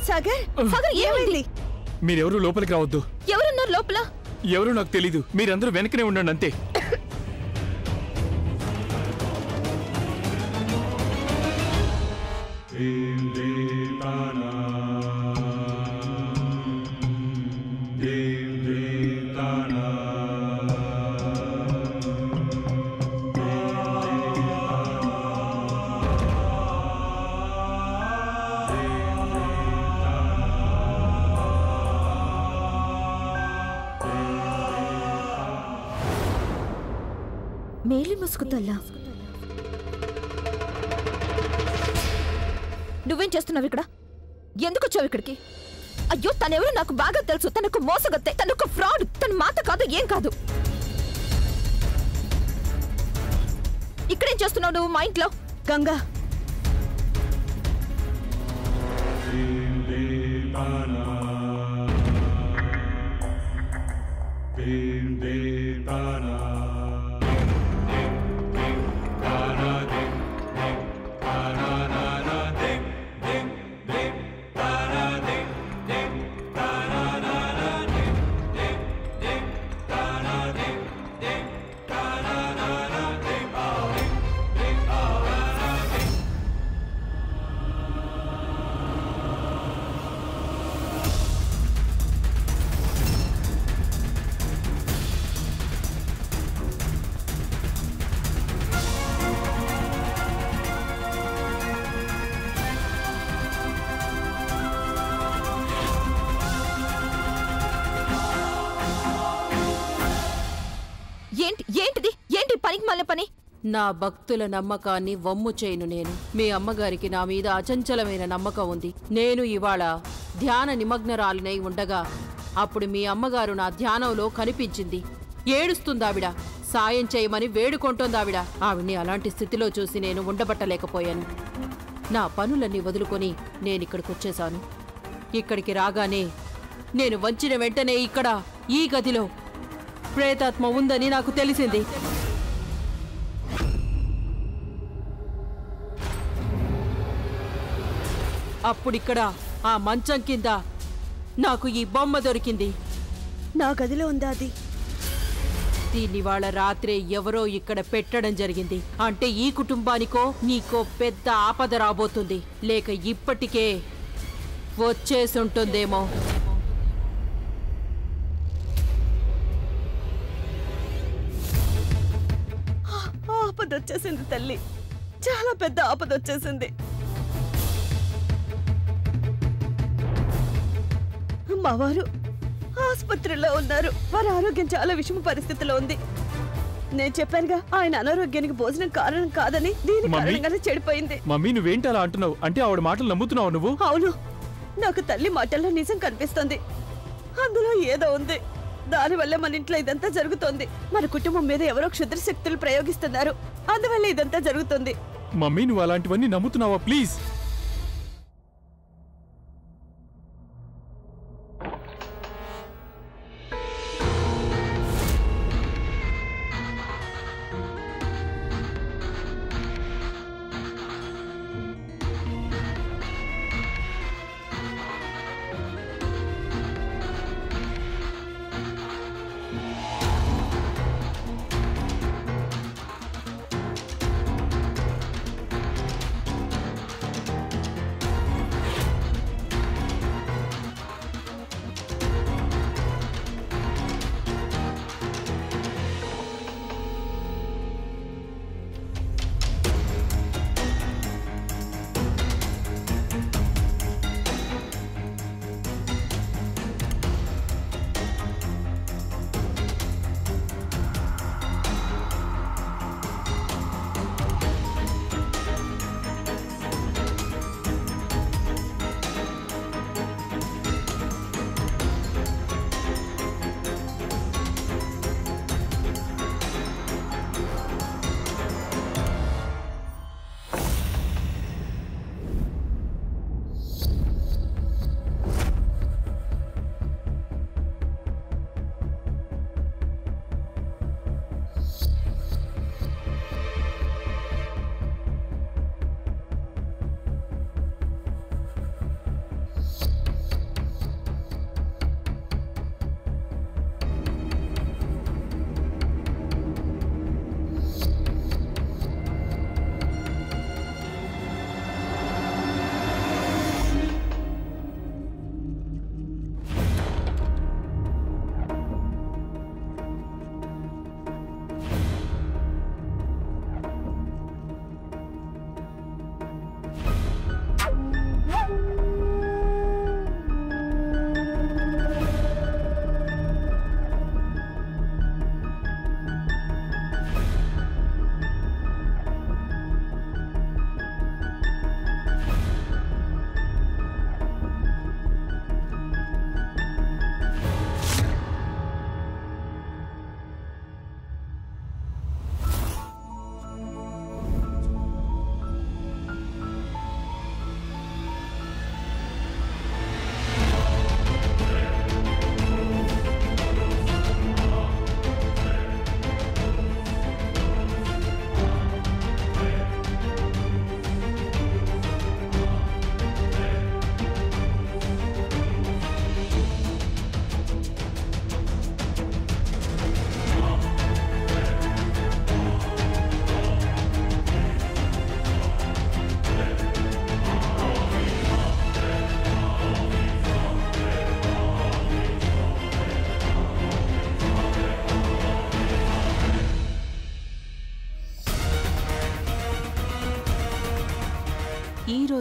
సాగర్ సాగర్ ఏమైంది? మీరెవరూ లోపలికి రావద్దు. ఎవరున్నారు లోపల? ఎవరో నాకు తెలీదు. మీరందరూ వెనకనే ఉండండి అంతే. మేలి ముసుగుతల్లా, నువ్వేం చేస్తున్నావు ఇక్కడ? ఎందుకు వచ్చావు ఇక్కడికి? అయ్యో, తనెవరో నాకు బాగా తెలుసు. తనకు మోసగత్తే, తనకు ఫ్రాడ్. తన మాట కాదు, ఏం కాదు. ఇక్కడేం చేస్తున్నావు నువ్వు మా ఇంట్లో? గంగా, ఏంటి పనికి మళ్ళీ పని? నా భక్తుల నమ్మకాన్ని వమ్ము చేయను నేను. మీ అమ్మగారికి నా మీద అచంచలమైన నమ్మకం ఉంది. నేను ఇవాళ ధ్యాన నిమగ్నరాలినై ఉండగా అప్పుడు మీ అమ్మగారు నా ధ్యానంలో కనిపించింది. ఏడుస్తుందావిడ. సాయం చేయమని వేడుకుంటోందావిడ. ఆవిడ్ని అలాంటి స్థితిలో చూసి నేను ఉండబట్టలేకపోయాను. నా పనులన్నీ వదులుకొని నేనిక్కడికొచ్చేశాను. ఇక్కడికి రాగానే నేను వచ్చిన వెంటనే ఇక్కడ ఈ గదిలో ప్రేతాత్మ ఉందని నాకు తెలిసింది. అప్పుడిక్కడ ఆ మంచం కింద నాకు ఈ బొమ్మ దొరికింది. నా గదిలో ఉందా అది? దీన్ని వాళ్ళ రాత్రే ఎవరో ఇక్కడ పెట్టడం జరిగింది. అంటే ఈ కుటుంబానికో నీకో పెద్ద ఆపద రాబోతుంది, లేక ఇప్పటికే వచ్చేసుంటుందేమో. ఆపదొచ్చేసింది తల్లి, చాలా పెద్ద ఆపదొచ్చేసింది. మా వారు ఆసుపత్రిలో ఉన్నారు. వారి ఆరోగ్యం చాలా విషమ పరిస్థితిలో ఉంది. నేను చెప్పానుగా, ఆయన అనారోగ్యానికి భోజనం కారణం కాదని. దీని కారణంగానే చెడిపోయింది. మమ్మీ, నువ్వేంటి అలా అంటున్నావు? అంటే ఆవిడ మాటలు నమ్ముతున్నావు నువ్వు? అవును, నాకు తల్లి మాటల్లో నిజం కనిపిస్తుంది. అందులో ఏదో ఉంది. దానివల్ల మన ఇంట్లో ఇదంతా జరుగుతోంది. మన కుటుంబం మీద ఎవరో క్షుద్ర శక్తులు ప్రయోగిస్తున్నారు. అందువల్ల ఇదంతా జరుగుతుంది. మమ్మీ, నువ్వు అలాంటివన్నీ నమ్ముతున్నావా? ప్లీజ్.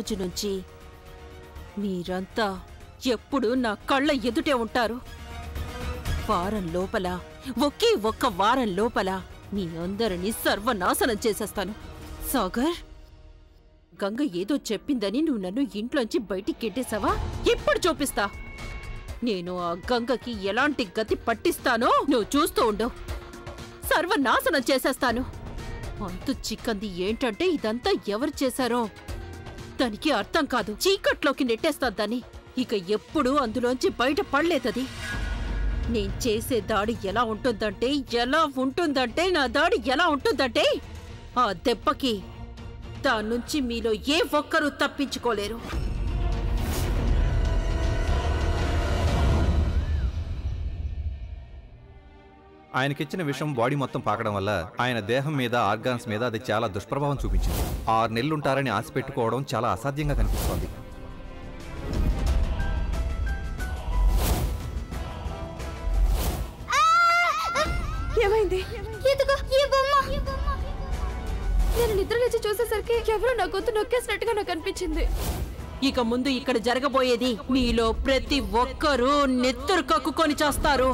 రోజు నుంచి మీరంతా ఎప్పుడు నా కళ్ళ ఎదుటే ఉంటారు. వారం లోపల, ఒక్క వారం లోపల మీ అందరినీ సర్వనాశనం చేసేస్తాను. సాగర్, గంగ ఏదో చెప్పిందని నువ్వు నన్ను ఇంట్లోంచి బయటికి కెట్టేశావా? ఇప్పుడు చూపిస్తా నేను ఆ గంగకి ఎలాంటి గతి పట్టిస్తానో. నువ్వు చూస్తూ ఉండు, సర్వనాశనం చేసేస్తాను. అంతు చిక్కంది ఏంటంటే ఇదంతా ఎవరు చేశారో దానికి అర్థం కాదు. చీకట్లోకి నెట్టేస్తా దాన్ని. ఇక ఎప్పుడూ అందులోంచి బయట పడలేదది. నేను చేసే దాడి ఎలా ఉంటుందంటే నా దాడి ఎలా ఉంటుందంటే ఆ దెబ్బకి దాని నుంచి మీలో ఏ ఒక్కరూ తప్పించుకోలేరు. ఆయనకిచ్చిన విషయం బాడీ మొత్తం పాకడం వల్ల ఆయన దేహం మీద, ఆర్గాన్స్ మీద అది చాలా దుష్ప్రభావం చూపించింది. 6 నెలలుంటారని ఆశ పెట్టుకోవడం చాలా అసాధ్యంగా కనిపిస్తోంది. ఏమైంది? నేను నిద్ర లేచి చూసేసరికి ఎవరో నా గొంతు నొక్కేసినట్టుగా నాకు అనిపించింది. ఇక ముందు ఇక్కడ జరగబోయేది మీలో ప్రతి ఒక్కరూ నెత్తురు కక్కుకొని చేస్తారు.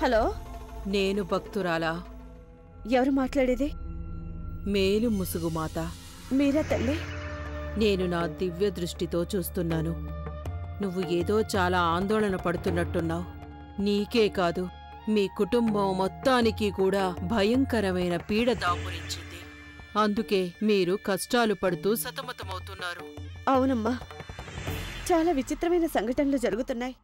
హలో, నేను భక్తురాలా. ఎవరు మాట్లాడేది? మేలు ముసుగు మాత. మీరా తల్లి? నేను నా దివ్య దృష్టితో చూస్తున్నాను. నువ్వు ఏదో చాలా ఆందోళన పడుతున్నట్టున్నావు. నీకే కాదు, మీ కుటుంబం మొత్తానికి కూడా భయంకరమైన పీడ దాపురించింది. అందుకే మీరు కష్టాలు పడుతూ సతమతమవుతున్నారు. అవునమ్మా, చాలా విచిత్రమైన సంఘటనలు జరుగుతున్నాయి.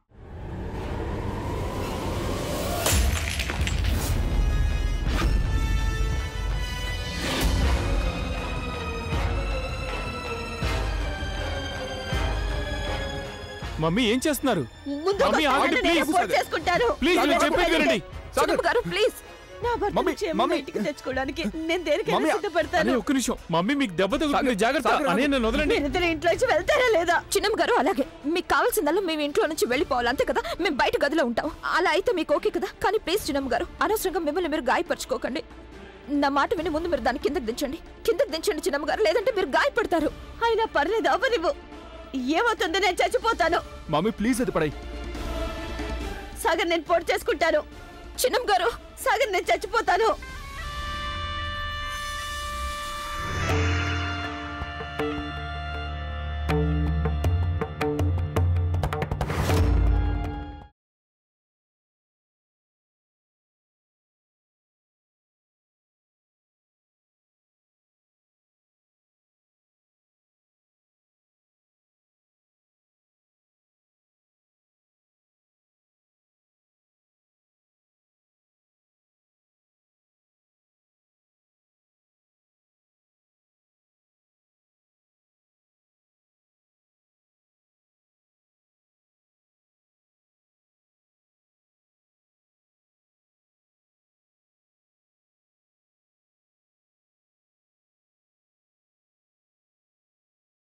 మమ్మీ ఏం చేస్తున్నారు? ముందు మమ్మీ, ఆగండి, నేను please. రిపోర్ట్ చేసుకుంటాను. ప్లీజ్ నేను చెప్పేది వినండి. చిన్నమ్మ గారు, ప్లీజ్. నా భర్తను మమ్మీ, క్షేమంగా మమ్మీ. ఇంటికి తెచ్చుకోవడానికి నేను దేనికైనా మమ్మీ, సిద్ధపడతాను. అనే ఒక్క నిమిషం. మమ్మీ మీకు దెబ్బ తగులుతుంది, జాగ్రత్త. అనే నన్ను వదలండి. మీరిద్దరు ఇంట్లోంచి వెళ్తారా లేదా? చిన్నమ్మ గారు, అలాగే మీకు కావాల్సిందల్లా మేము ఇంట్లో నుంచి వెళ్ళిపోవాలి, అంతే కదా? మేము బయట గదిలో ఉంటాం. అలా అయితే మీకు ఓకే కదా? కానీ ప్లీజ్ చిన్నమ్మ గారు, అనవసరంగా మిమ్మల్ని మీరు గాయపరచుకోకండి. నా మాట విని ముందు మీరు దాన్ని కిందకి దించండి చిన్నమ్మ గారు, లేదంటే మీరు గాయపడతారు. అయినా పర్లేదు, అవ్వనివ్వు. ఏమవుతుంది? నేను చచ్చిపోతాను. మమ్మీ ప్లీజ్ అది పడాయి. సాగర్, నేను పొడి చేసుకుంటాను. చిన్నమ్మ గారు, సాగర్, నేను చచ్చిపోతాను.